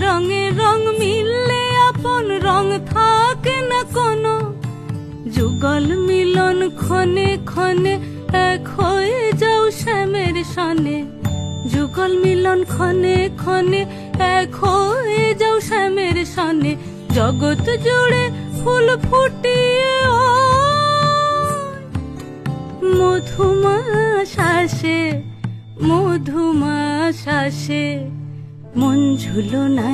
রঙে রং মিললে আপন রং থাকে না কোনো, যুগল মিলন ক্ষণে ক্ষণে এক হয়ে যাও শ্যামের সনে, যুগল মিলন ক্ষণে ক্ষণে এক হয়ে যাও শ্যামের সনে। জগৎ জুড়ে ফুল ফুটিয়ে মধুমাস আসে, মধুমাস আসে, মন ঝুলো নাই।